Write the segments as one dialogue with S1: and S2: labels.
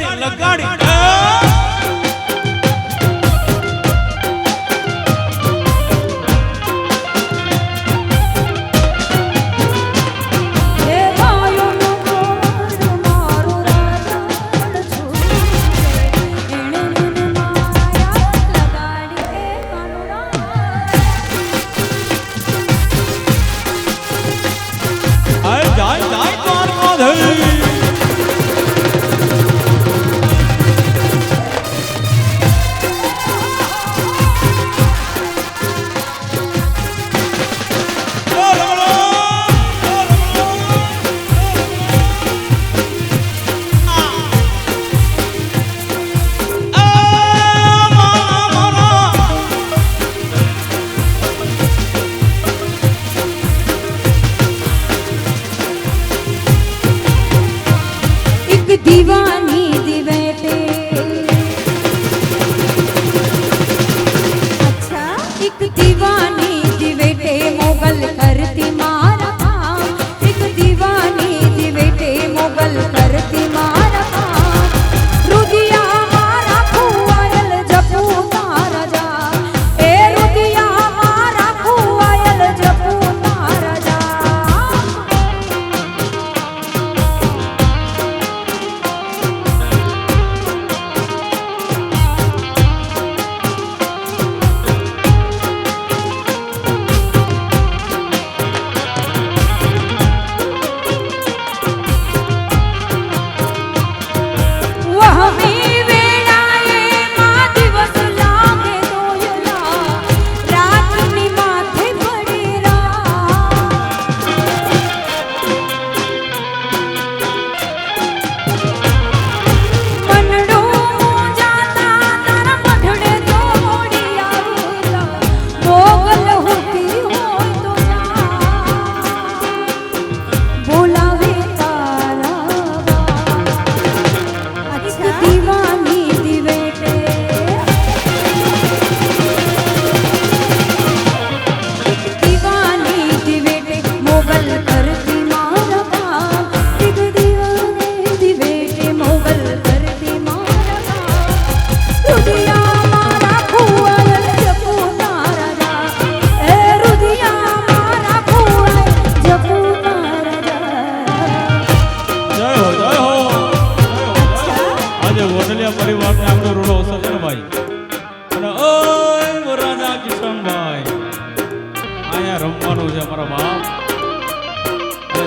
S1: લગાડી
S2: दीवानी दिवेटे अच्छा एक दीवानी दिवेटे मोगल करती मारा एक दीवानी दिवेटे मोगल करती मारा रुदिया मारा खुआयल जपू तारा जा ए रुदिया मारा खुआयल जपू तारा जा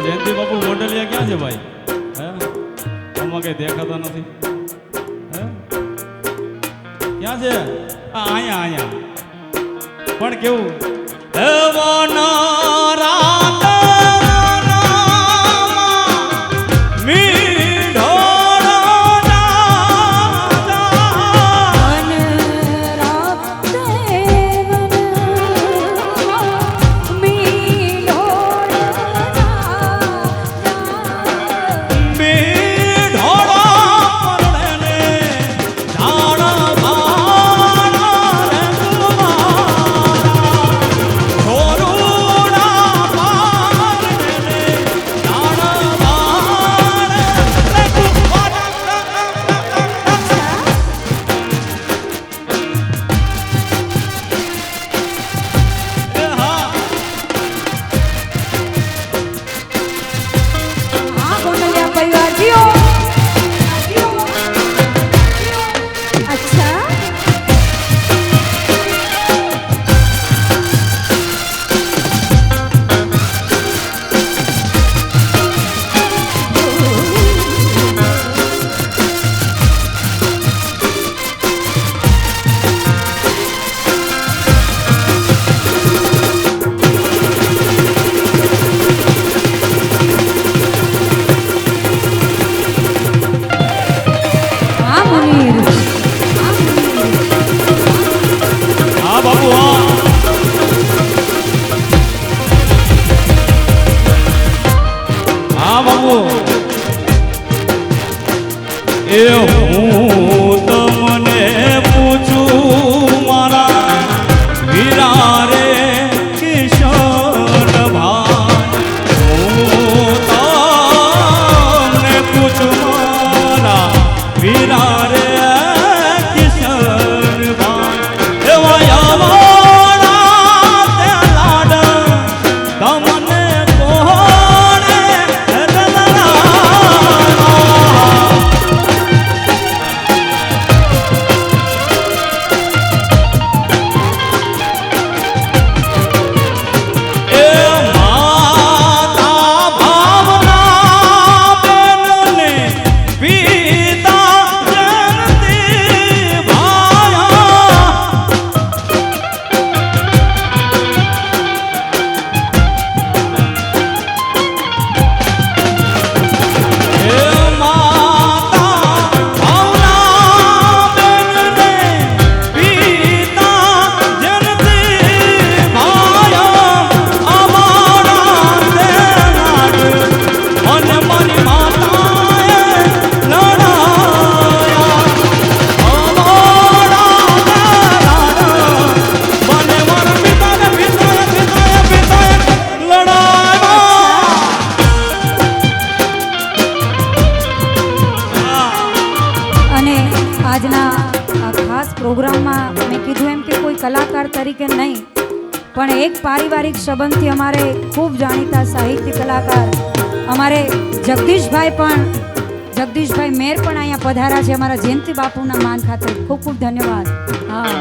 S1: जयंती बापू मोडलिया क्या है भाई कहीं देखा नहीं क्या है आया आया पण केवू વીરા રે કિશન ભાઈ એવા યાવાડા તે લાડ તમને કોણે
S2: પ્રોગ્રામમાં મેં કીધું એમ કે કોઈ કલાકાર તરીકે નહીં પણ એક પારિવારિક સંબંધથી અમારે ખૂબ જાણીતા સાહિત્ય કલાકાર અમારે જગદીશભાઈ મેર પણ અહીંયા પધાર્યા છે અમારા જયંતિ બાપુના માન ખાતે ખૂબ ખૂબ ધન્યવાદ. હા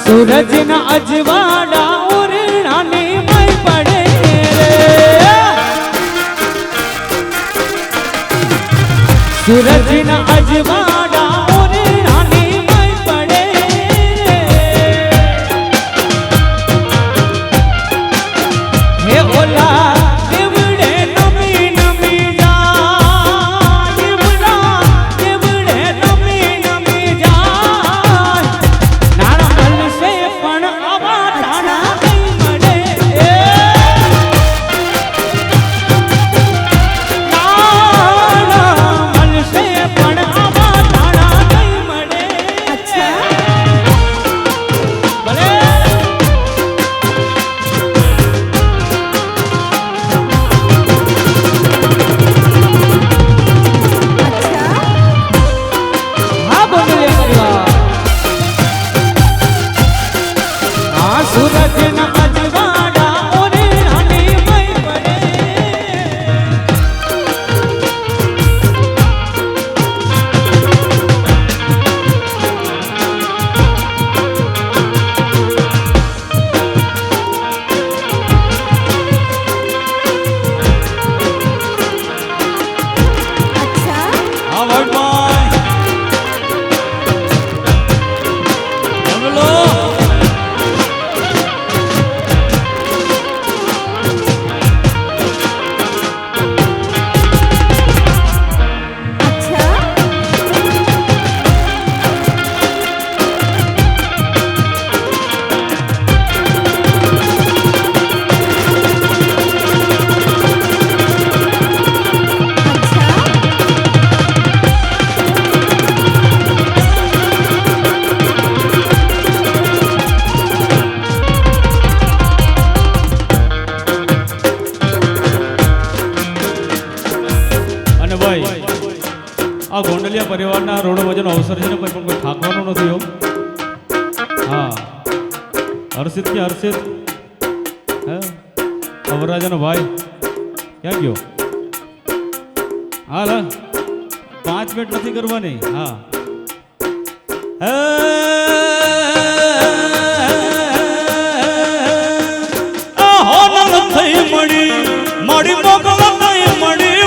S3: सूरज न अजवाड़ा उड़ाने में पड़े रे सूरज न अजवाड़ा उड़ाने में पड़े हे ओला देवड़े नमी नमी जा देवड़े नमी नमी जा
S1: આ ગોંડલિયા પરિવારના રોડો વજનનો અવસર છે ને પણ કોઈ થાકવાનો નથી હો. હા હર્ષિત કે હર્ષિત હે અવરાજાનો ભાઈ ક્યાં ગયો? હાલ વેટ નથી કરવાની. હા હોનલ થઈ મળી મારી મોગલ થઈ મળી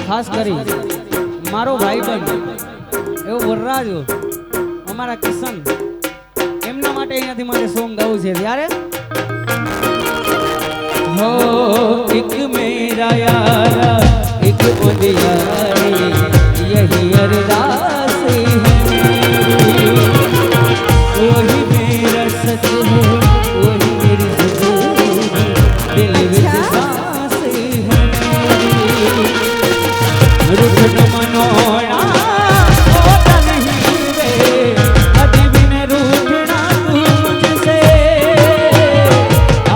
S3: ખાસ કરી મારો ભાઈબંધ એવો વરરાજ અમારા કિશન એમના માટે અહીંયાથી મારે સોંગ ગાવું છે ત્યારે हो एक मेरा यारा एक उदियारे यही अरदास है मेरी वही मेरा सच है वही मेरी ज़िंदगी दिल विच सांस है मेरी रुठ मनोना होता नहीं वे अभी बिन रूठना तू मुझसे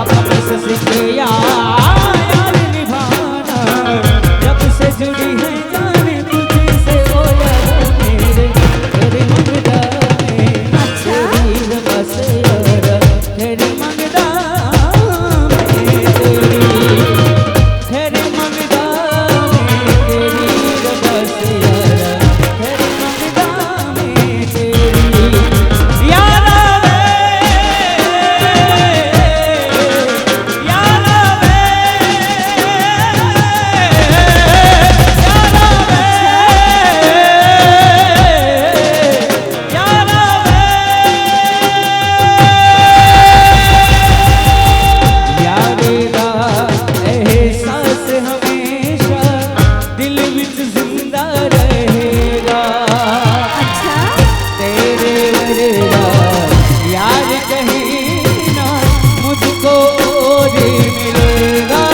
S3: अपन से सीखे यार निभाना जब से जुड़ी है जाने तुझसे वो यार मेरे तेरे मंगदा में तेरी बस यार तेरे मंगदा में तेरी तेरे मंगदा में तेरी बस यार तेरे मंगदा में तेरी यारा वे यारा वे यारेगा एहसास हमेशा दिल विच जिंदा रहेगा तेरे वरगा यार कहीं ना मुझको और मिलेगा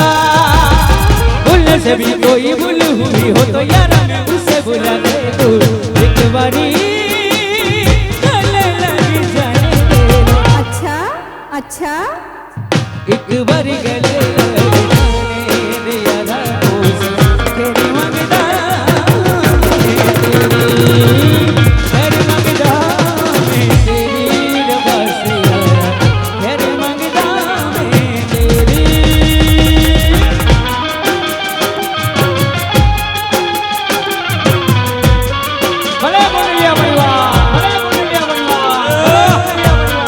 S3: भूलने से भी कोई भूल हुई हो तो यार मैं उसे भुला दे दूँ एक बारी गले लग जाने दे
S2: अच्छा अच्छा
S3: एक बारी गले लग जाने दे यारा तेरी मंगदा में तेरी तेरी मंगदा में तेरी बस यारा तेरी मंगदा में तेरी भले बोल लिया परिवार भले बोल लिया परिवार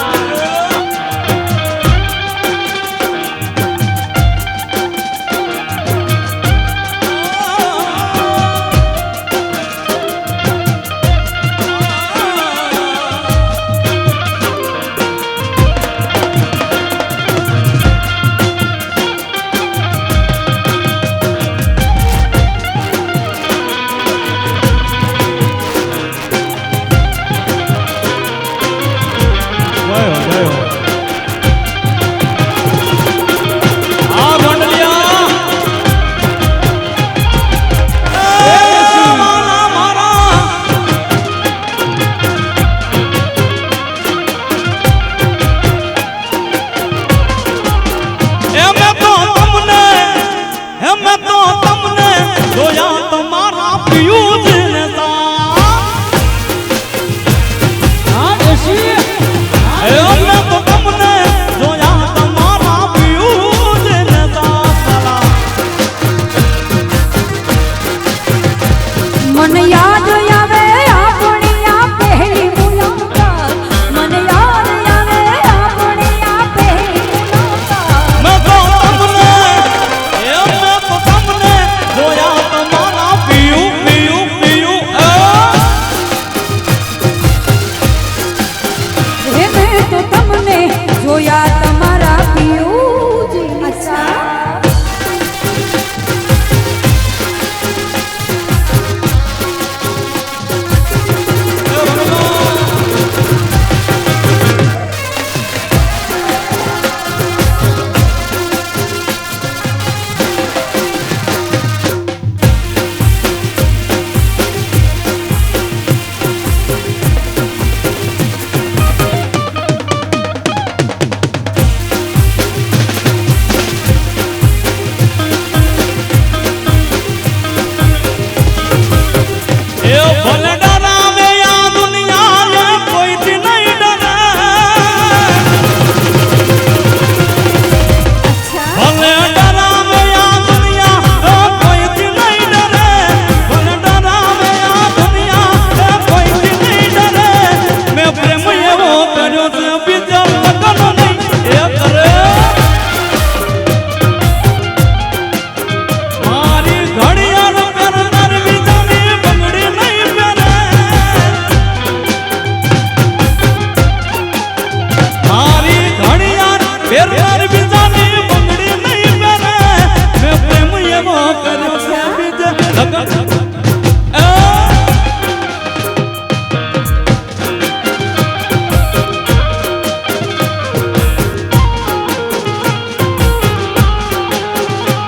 S1: લગન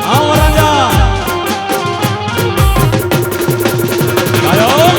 S1: આવો રાજા આયો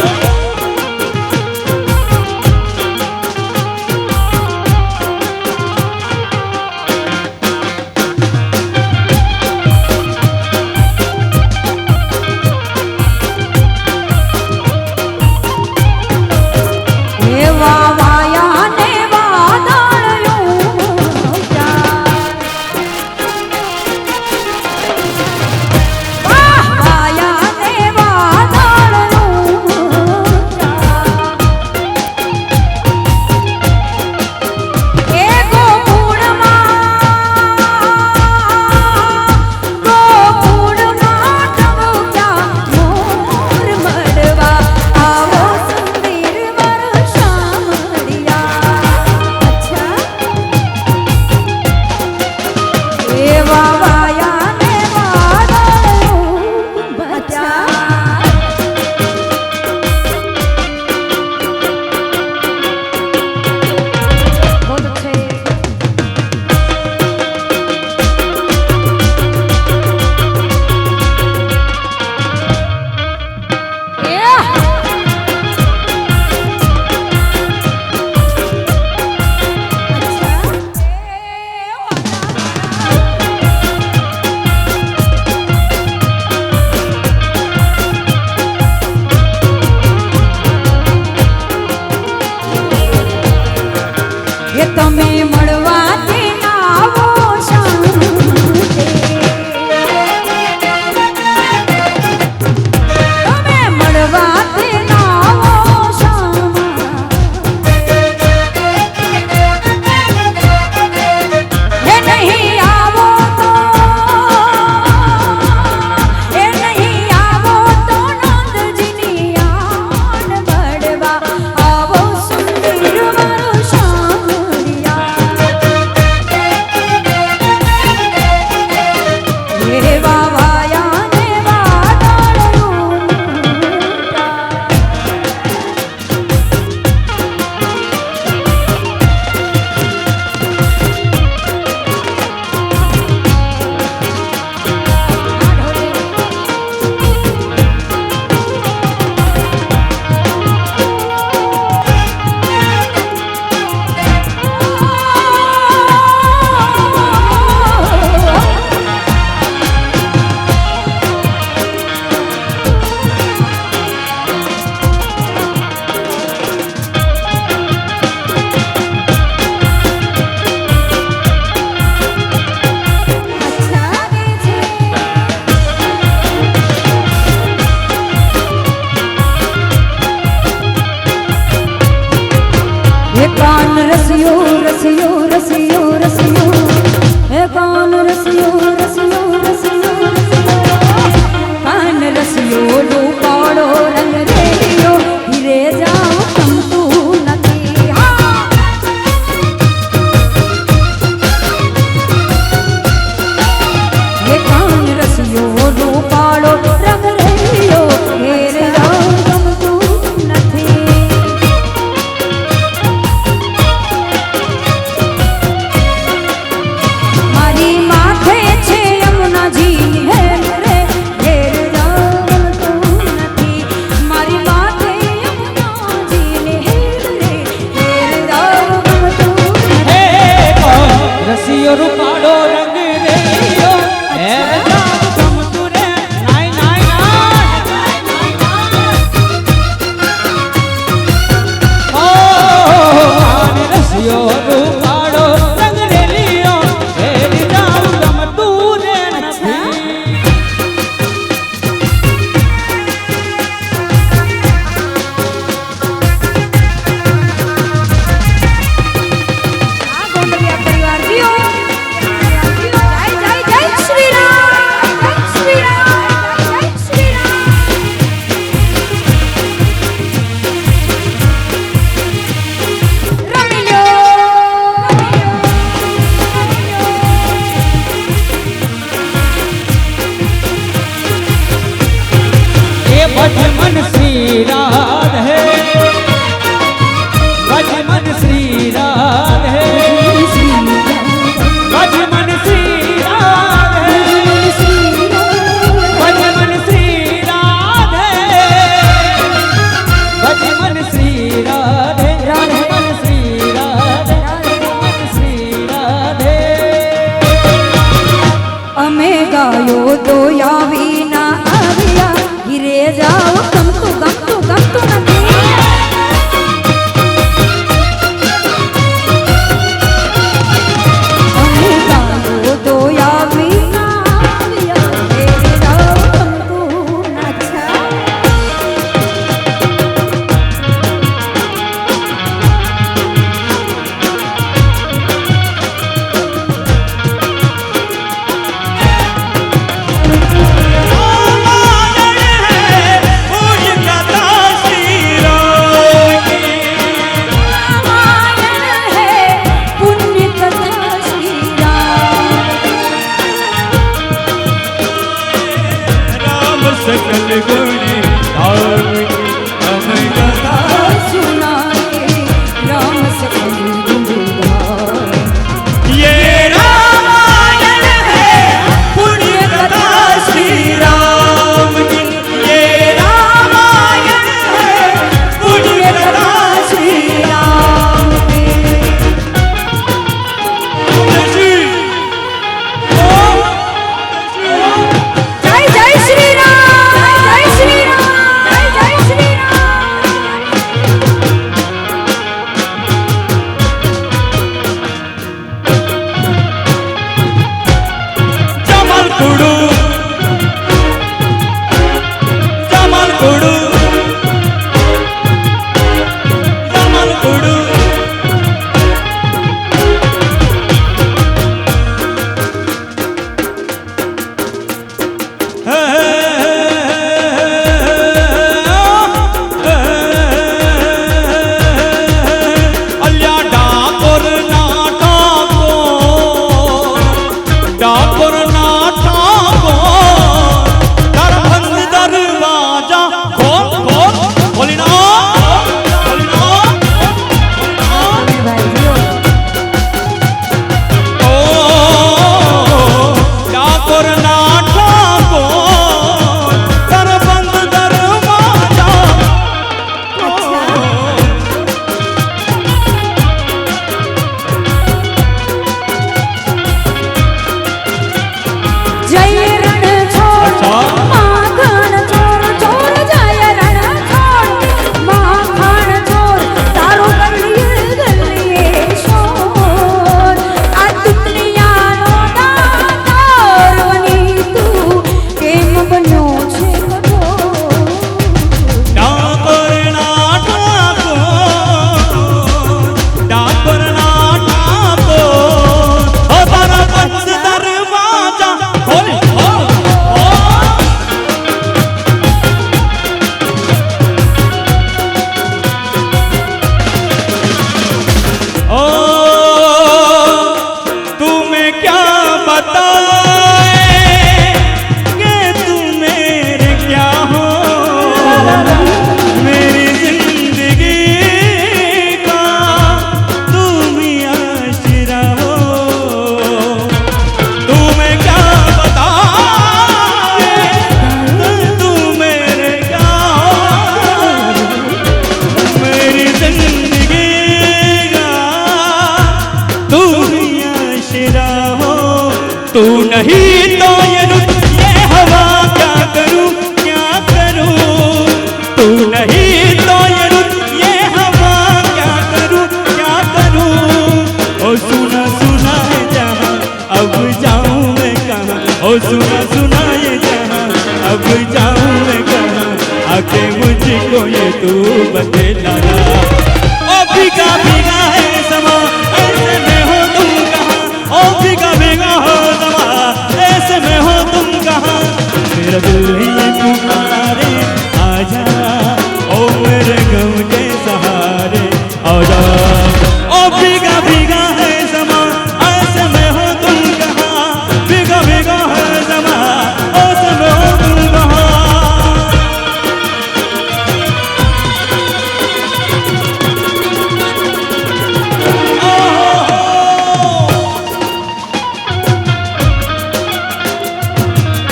S3: श्री राधे, भज मन श्री राधे, भज मन श्री राधे, भज मन श्री राधे, भज मन श्री राधे, राधे मन श्री राधे, मन श्री राधे।
S2: અમે ગાયો તો આવી ના આવ્યા હીરે જાઓ ગમતું ગમતું ગમતું નથી અમે ગાયો તો આવી ના આવ્યા હીરે જાઓ ગમતું નથી
S1: सकल गुणी धार्मिक अमय कथा
S2: सुनाए राम सकल गुणगान
S1: ये रामायण है पुण्य कथा श्री राम की ये रामायण है पुण्य कथा श्री राम की
S2: जय जय श्री राम जय श्री राम जय श्री राम
S1: जमल कुडू जमल कुडू जमल कुडू अल्या डाकोर ना डाकोर ना दरबंद दरवाजा खोल खोल खोली ना खोली ना ओ डाकोर ना दरबंद दरवाजा
S2: जय रण छोड़
S1: अच्छा।
S2: माखन छोड़ छोड़ जय रण छोड़ माखन छोड़ तारो गलिए गलिए शोर आ दुनियानो दातार बनी तू केम बन्यो छे कठोर
S1: डाकोर ना डाकोर ना ओ दरबंद दरवाजा खोल खोल ओ तुम्हें क्या बताए कि तुम मेरे क्या हो मेरी जिंदगी का तुम ही आशिरा हो तुम्हें क्या बताए तुम मेरे क्या हो मेरी जिंदगी का तू ही आशिरा हो तू नहीं तो ये रुत ये हवा क्या करूं तू नहीं तो ये रुत ये हवा क्या करूं ओ सुना सुना है जहां अब जाऊं मैं कहां ओ सुना सुना ये जहां अब जाऊं मैं कहां आके मुझको ये तू बतला ओ भीगा भीगा है समा ऐसे में हो तुम कहां ओ भीगा भीगा हो समा ऐसे में हो तुम कहां मेरा दिल